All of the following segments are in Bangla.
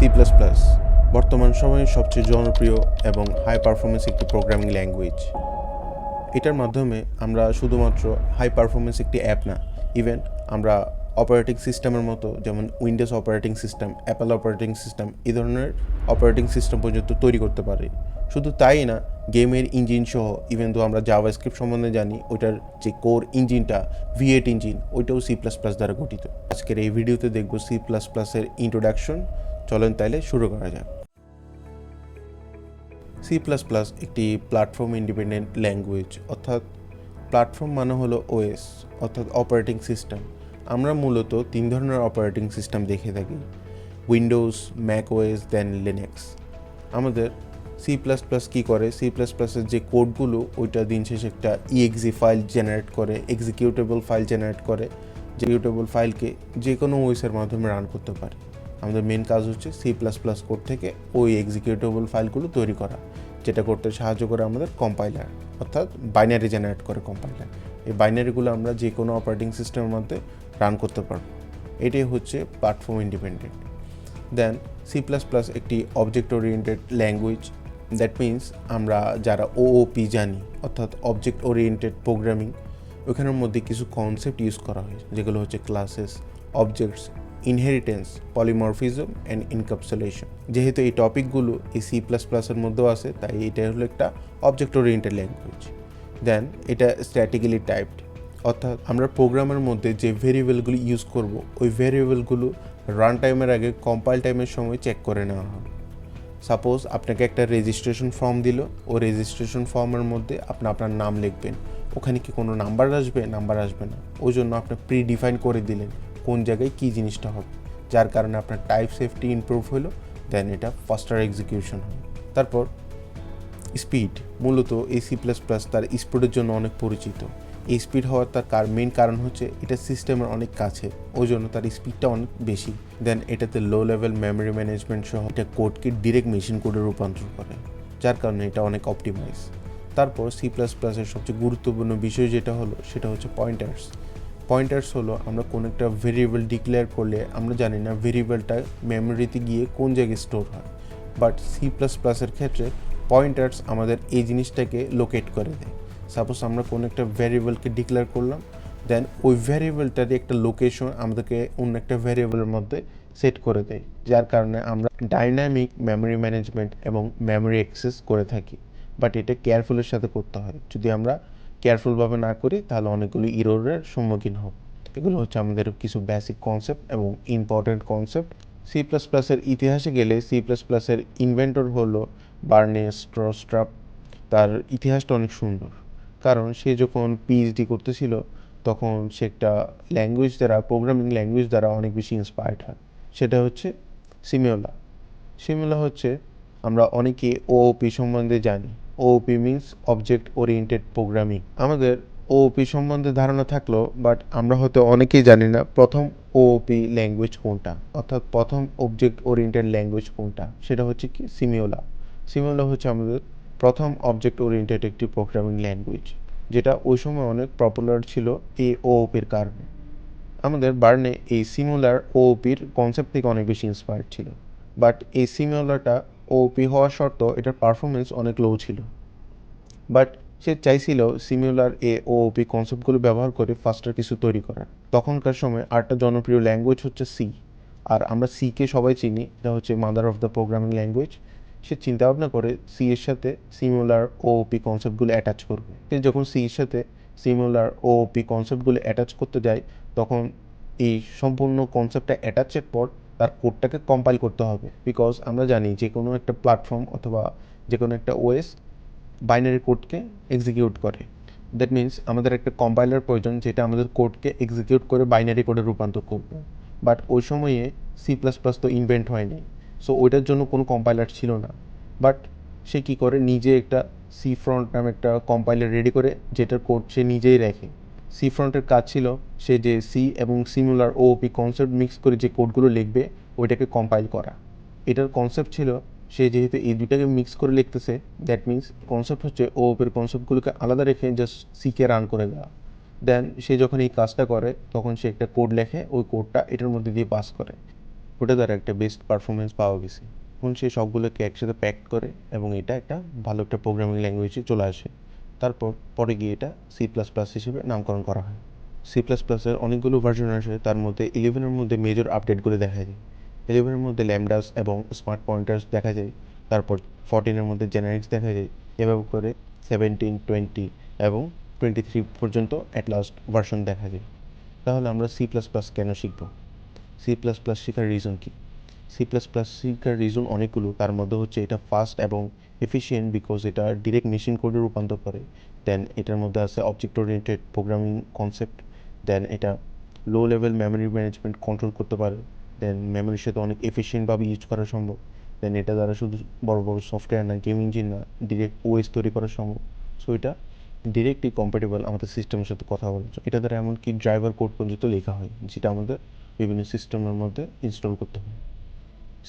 সি প্লাস প্লাস বর্তমান সময়ে সবচেয়ে জনপ্রিয় এবং হাই পারফরমেন্স একটি প্রোগ্রামিং ল্যাঙ্গুয়েজ। এটার মাধ্যমে আমরা শুধুমাত্র হাই পারফরমেন্স একটি অ্যাপ না, ইভেন আমরা অপারেটিং সিস্টেমের মতো যেমন Windows operating system, Apple operating system এই ধরনের অপারেটিং সিস্টেম পর্যন্ত তৈরি করতে পারি। শুধু তাই না, গেমের ইঞ্জিন সহ ইভেন তো আমরা জাভাস্ক্রিপ্ট সম্বন্ধে জানি, ওইটার যে কোর ইঞ্জিনটা V8 ইঞ্জিন, ওইটাও সি প্লাস প্লাস দ্বারা গঠিত। আজকের এই ভিডিওতে দেখব সি প্লাস প্লাসের ইন্ট্রোডাকশন। চলেন তাইলে শুরু করা যাক। সি প্লাস প্লাস একটি প্ল্যাটফর্ম ইন্ডিপেন্ডেন্ট ল্যাঙ্গুয়েজ, অর্থাৎ প্ল্যাটফর্ম মানে হলো ওএস অর্থাৎ অপারেটিং সিস্টেম। আমরা মূলত তিন ধরনের অপারেটিং সিস্টেম দেখে থাকি: উইন্ডোজ, ম্যাক ওএস, দেন লিনাক্স। আমাদের সি প্লাস প্লাস কী করে, সি প্লাস প্লাসের যে কোডগুলো ওইটা দিন শেষে একটা ইএক্সি ফাইল জেনারেট করে, এক্সিকিউটেবল ফাইল জেনারেট করে, এক্সিকিউটেবল ফাইলকে যে কোনো ওএসের মাধ্যমে রান করতে পারে। আমাদের মেন কাজ হচ্ছে সি প্লাস প্লাস কোড থেকে ওই এক্সিকিউটেবল ফাইলগুলো তৈরি করা, যেটা করতে সাহায্য করে আমাদের কম্পাইলার, অর্থাৎ বাইনারি জেনারেট করে কম্পাইলার। এই বাইনারিগুলো আমরা যে কোনো অপারেটিং সিস্টেমের মধ্যে রান করতে পারবো। এটাই হচ্ছে প্ল্যাটফর্ম ইন্ডিপেন্ডেন্ট। দেন সি প্লাস প্লাস একটি object oriented language. That means আমরা যারা ওওপি জানি, অর্থাৎ অবজেক্ট ওরিয়েন্টেড প্রোগ্রামিং, ওইখানের মধ্যে কিছু কনসেপ্ট ইউজ করা হয়, যেগুলো হচ্ছে classes, objects, inheritance, polymorphism and encapsulation. যেহেতু এই টপিকগুলো এই সি প্লাস প্লাসের মধ্যেও আছে, তাই এটা হলো একটা অবজেক্ট ওরিয়েন্টেড ল্যাঙ্গুয়েজ। দেন এটা স্ট্র্যাটিক্যালি টাইপড, অর্থাৎ আমরা প্রোগ্রামের মধ্যে যে ভেরিয়েবলগুলো ইউজ করব, ওই ভেরিয়েবলগুলো রান টাইমের আগে কম্পাইল টাইমের সময় চেক করে নেওয়া হয়। সাপোজ আপনাকে একটা রেজিস্ট্রেশন ফর্ম দিল, ও রেজিস্ট্রেশন ফর্মের মধ্যে আপনি আপনার নাম লিখবেন, ওখানে কি কোনো নাম্বার আসবে? নাম্বার আসবে না। ওই জন্য আপনি প্রি ডিফাইন করে দিলেন কোন জায়গায় কী জিনিসটা হবে, যার কারণে আপনার টাইপ সেফটি ইমপ্রুভ হলো। দেন এটা ফাস্টার এক্সিকিউশন হয়। তারপর স্পিড, মূলত এই সি প্লাস প্লাস তার স্পিডের জন্য অনেক পরিচিত। এই স্পিড হওয়ার তার মেন কারণ হচ্ছে এটা সিস্টেমের অনেক কাছে, ওই জন্য তার স্পিডটা অনেক বেশি। দেন এটাতে লো লেভেল মেমোরি ম্যানেজমেন্ট সহ এটা কোডকে ডিরেক্ট মেশিন কোডে রূপান্তর করে, যার কারণে এটা অনেক অপটিমাইজ। তারপর সি প্লাস প্লাসের সবচেয়ে গুরুত্বপূর্ণ বিষয় যেটা হলো সেটা হচ্ছে পয়েন্টার্স। পয়েন্টার্স হলো আমরা কোনো একটা ভেরিয়েবল ডিক্লেয়ার করলে আমরা জানি না ভেরিয়েবলটা মেমোরিতে গিয়ে কোন জায়গায় স্টোর হয়, বাট সি প্লাস প্লাসের ক্ষেত্রে পয়েন্টার্স আমাদের এই জিনিসটাকে লোকেট করে দেয়। সাপোজ আমরা কোনো একটা ভ্যারিয়েবলকে ডিক্লেয়ার করলাম, দেন ওই ভ্যারিয়েবলটারই একটা লোকেশন আমাদেরকে অন্য একটা ভ্যারিয়েবলের মধ্যে সেট করে দেয়, যার কারণে আমরা ডাইনামিক মেমোরি ম্যানেজমেন্ট এবং মেমোরি অ্যাক্সেস করে থাকি। বাট এটা কেয়ারফুলের সাথে করতে হয়, যদি আমরা কেয়ারফুলভাবে না করি তাহলে অনেকগুলো ইররের সম্মুখীন হব। এগুলো হচ্ছে আমাদের কিছু বেসিক কনসেপ্ট এবং ইম্পর্টেন্ট কনসেপ্ট। সি প্লাস প্লাসের ইতিহাসে গেলে সি প্লাস প্লাসের ইনভেন্টর হলো বার্নেস স্ট্রাপ। তার ইতিহাসটা অনেক সুন্দর, কারণ সে যখন পিএইচডি করতেছিল তখন সে একটা ল্যাঙ্গুয়েজ দ্বারা, প্রোগ্রামিং ল্যাঙ্গুয়েজ দ্বারা অনেক বেশি ইন্সপায়ার্ড হয়। সেটা হচ্ছে সিমিওলা। সিমিওলা হচ্ছে, আমরা অনেকে ওওপি সম্বন্ধে জানি। OOP means object oriented programming. আমাদের ওওপি সম্বন্ধে ধারণা থাকলো, বাট আমরা হয়তো অনেকেই জানি না প্রথম ওওপি ল্যাঙ্গুয়েজ কোনটা, অর্থাৎ প্রথম অবজেক্ট ওরিয়েন্টেড ল্যাঙ্গুয়েজ কোনটা। সেটা হচ্ছে কি সিমিওলা। সিমিওলা হচ্ছে আমাদের প্রথম অবজেক্ট ওরিয়েন্টেড একটি প্রোগ্রামিং ল্যাঙ্গুয়েজ, যেটা ওই সময় অনেক পপুলার ছিল এই ওওপির কারণে। আমাদের বার্নে এই সিমিউলার ওওপির কনসেপ্ট থেকে অনেক বেশি ইন্সপায়ার্ড ছিল, বাট এই সিমিউলারটা ওওপি হওয়া সত্ত্বেও এটার পারফরমেন্স অনেক লো ছিল। বাট সে চাইছিল সিমিউলার ওওপি কনসেপ্টগুলো ব্যবহার করে ফাস্টার কিছু তৈরি করার। তখনকার সময় আরেকটা জনপ্রিয় ল্যাঙ্গুয়েজ হচ্ছে সি। আর আমরা সিকে সবাই চিনি, এটা হচ্ছে mother of the programming language. সে চিন্তা ভাবনা করে সি এর সাথে সিমিউলার ওওপি কনসেপ্টগুলো অ্যাটাচ করবে। সে যখন সি এর সাথে সিমিউলার ওওপি কনসেপ্টগুলো অ্যাটাচ করতে যায়, তখন এই সম্পূর্ণ কনসেপ্টটা অ্যাটাচের পর তার কোডটাকে কম্পাইল করতে হবে। বিকজ আমরা জানি যে কোনো একটা প্ল্যাটফর্ম অথবা যে কোনো একটা ওএস বাইনারি কোডকে এক্সিকিউট করে। দ্যাট মিনস আমাদের একটা কম্পাইলার প্রয়োজন, যেটা আমাদের কোডকে এক্সিকিউট করে বাইনারি কোডে রূপান্তর করবে। বাট ওই সময়ে সি প্লাস প্লাস তো ইনভেন্ট হয়নি, সো ওইটার জন্য কোনো কম্পাইলার ছিল না। বাট সে কী করে, নিজে একটা সি ফ্রন্ট নামে একটা কম্পাইলার রেডি করে, যেটার কোড সে নিজেই রাখে। সি ফ্রন্টের কাজ ছিল সে যে সি এবং সিমিউলার ওওপি কনসেপ্ট মিক্স করে যে কোডগুলো লিখবে ওইটাকে কম্পাইল করা। এটার কনসেপ্ট ছিল, সে যেহেতু এই দুটাকে মিক্স করে লিখতেছে, দ্যাট মিনস কনসেপ্ট হচ্ছে ওওপির কনসেপ্টগুলোকে আলাদা রেখে জাস্ট সিকে রান করে দেওয়া। দেন সে যখন এই কাজটা করে তখন সে একটা কোড লেখে, ওই কোডটা এটার মধ্যে দিয়ে পাস করে। ওটা দ্বারা একটা বেস্ট পারফরমেন্স পাওয়া গেছে। এখন সেই সবগুলোকে একসাথে প্যাক করে এবং এটা একটা ভালো একটা প্রোগ্রামিং ল্যাঙ্গুয়েজে চলে আসে। তারপর পরে গিয়ে এটা C++ হিসেবে নামকরণ করা হয়। C++-এর অনেকগুলো ভার্সন আসে, তার মধ্যে 11-এর মধ্যে মেজর আপডেটগুলো দেখা যায়। 11-এর মধ্যে ল্যামডাস এবং স্মার্ট পয়েন্টার্স দেখা যায়। তারপর 14-এর মধ্যে জেনারিক্স দেখা যায়। এভাবে করে 17, 20 এবং 23 পর্যন্ত অ্যাট লাস্ট ভার্সন দেখা যায়। তাহলে আমরা C++ কেন শিখব? C++ শেখার রিজন কী? C++ শেখার রিজন অনেকগুলো, তার মধ্যে হচ্ছে এটা ফাস্ট এবং এফিশিয়েন্ট বিকজ এটা ডিরেক্ট মেশিন কোডে রূপান্তর করে। দেন এটার মধ্যে আছে অবজেক্ট ওরিয়েন্টেড প্রোগ্রামিং কনসেপ্ট। দেন এটা low level memory management control করতে পারে। দেন মেমোরির সাথে অনেক এফিশিয়েন্টভাবে ইউজ করা সম্ভব। দেন এটা দ্বারা শুধু বড় বড় সফটওয়্যার না, গেম ইঞ্জিন না, ডিরেক্ট ওএস তৈরি করা সম্ভব। সো এটা ডিরেক্টলি কম্প্যাটেবল আমাদের সিস্টেমের সাথে কথা বলার জন্য। এটা দ্বারা এমনকি ড্রাইভার কোড পর্যন্ত লেখা হয়, যেটা আমাদের বিভিন্ন সিস্টেমের মধ্যে ইনস্টল করতে হয়।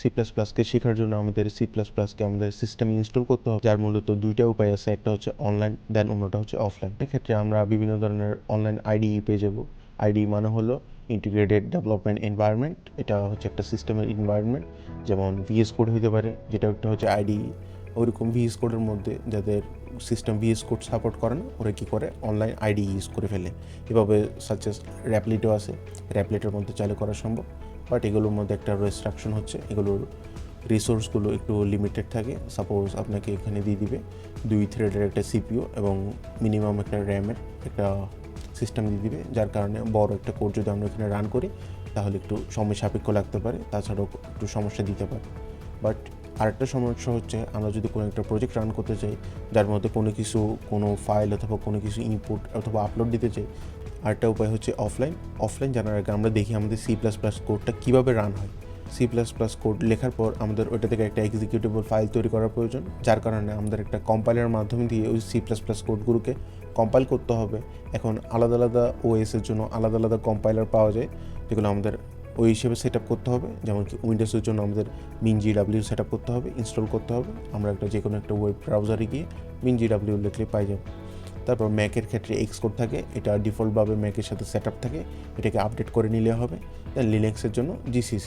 C++কে শেখার জন্য আমাদের C++কে আমাদের সিস্টেমে ইনস্টল করতে হবে, যার মূলত দুইটা উপায় আছে। একটা হচ্ছে অনলাইন, দেন অন্যটা হচ্ছে অফলাইন। এক্ষেত্রে আমরা বিভিন্ন ধরনের অনলাইন আইডিই পেয়ে যাব। আইডিই মানে হলো ইন্টিগ্রেটেড ডেভেলপমেন্ট এনভায়রনমেন্ট। এটা হচ্ছে একটা সিস্টেমের এনভায়রনমেন্ট, যেমন VS কোড হতে পারে, যেটা একটা হচ্ছে আইডিই। ওইরকম VS কোডের মধ্যে যাদের সিস্টেম VS কোড সাপোর্ট করে না, ওরা কী করে অনলাইন আইডি ইউজ করে ফেলে। এভাবে সাচেস র্যাপলিটও আছে, র্যাপলিটের মধ্যে চালু করা সম্ভব। বাট এগুলোর মধ্যে একটা রেস্ট্রাকশন হচ্ছে, এগুলোর রিসোর্সগুলো একটু লিমিটেড থাকে। সাপোজ আপনাকে এখানে দিয়ে দিবে 2 থ্রেডের একটা CPU এবং মিনিমাম একটা র্যামের একটা সিস্টেম দিয়ে দিবে, যার কারণে বড় একটা কোড যদি আমরা এখানে রান করি তাহলে একটু সময় সাপেক্ষ লাগতে পারে, তাছাড়াও একটু সমস্যা দিতে পারে। বাট আরেকটা সমস্যা হচ্ছে, আমরা যদি কোনো একটা প্রজেক্ট রান করতে চাই যার মধ্যে কোনো ফাইল অথবা কোনো কিছু ইনপুট অথবা আপলোড দিতে চাই, আরেকটা উপায় হচ্ছে অফলাইন জানার আগে আমরা দেখি আমাদের C++ কোডটা কীভাবে রান হয়। C++ কোড লেখার পর আমাদের ওইটা থেকে একটা এক্সিকিউটেবল ফাইল তৈরি করার প্রয়োজন, যার কারণে আমাদের একটা কম্পাইলারের মাধ্যমে দিয়ে ওই C++ কোডগুলোকে কম্পাইল করতে হবে। এখন আলাদা আলাদা ওএসের জন্য আলাদা আলাদা কম্পাইলার পাওয়া যায়, যেগুলো আমাদের ওই হিসেবে সেট আপ করতে হবে। যেমন কি উইন্ডোজের জন্য আমাদের MinGW সেট আপ করতে হবে, ইনস্টল করতে হবে। আমরা যে কোনো একটা ওয়েব ব্রাউজারে গিয়ে MinGW লিখলে পাই যাব। তারপর ম্যাকের ক্ষেত্রে এক্সকোড থাকে, এটা ডিফল্টভাবে ম্যাকের সাথে সেট আপ থাকে, এটাকে আপডেট করে নিলে হবে। দেন লিনাক্সের জন্য GCC।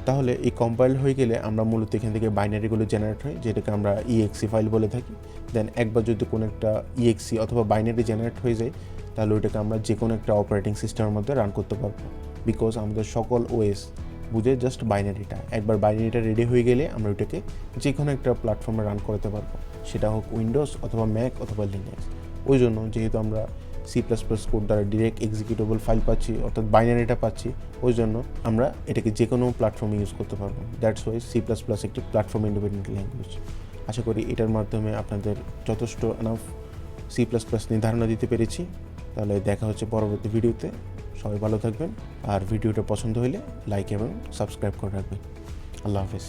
তাহলে এই কম্পাইল হয়ে গেলে আমরা মূলত এখান থেকে বাইনারিগুলো জেনারেট হয়, যেটাকে আমরা EXE ফাইল বলে থাকি। দেন একবার যদি কোনো একটা EXE অথবা বাইনারি জেনারেট হয়ে যায়, তাহলে ওইটাকে আমরা যে কোনো একটা অপারেটিং সিস্টেমের মধ্যে রান করতে পারবো, বিকজ আমাদের সকল OS বুঝে জাস্ট বাইনারিটা। একবার বাইনারিটা রেডি হয়ে গেলে আমরা ওইটাকে যে কোনো একটা প্ল্যাটফর্মে রান করতে পারবো, সেটা হোক উইন্ডোজ অথবা ম্যাক অথবা লিনাক্স। ওই জন্য যেহেতু আমরা C++ কোড দ্বারা ডিরেক্ট এক্সিকিউটেবল ফাইল পাচ্ছি, অর্থাৎ বাইনারিটা পাচ্ছি, ওই জন্য আমরা এটাকে যে কোনো প্ল্যাটফর্মে ইউজ করতে পারবো। দ্যাটস ওয়াই C++ একটি প্ল্যাটফর্ম ইন্ডিপেন্ডেন্ট ল্যাঙ্গুয়েজ। আশা করি এটার মাধ্যমে আপনাদের যথেষ্ট এনাফ C++ নিয়ে ধারণা দিতে পেরেছি। তাহলে দেখা হচ্ছে পরবর্তী ভিডিওতে। সবাই ভালো থাকবেন, আর ভিডিওটা পছন্দ হলে লাইক এবং সাবস্ক্রাইব করে রাখবেন। আল্লাহ হাফেজ।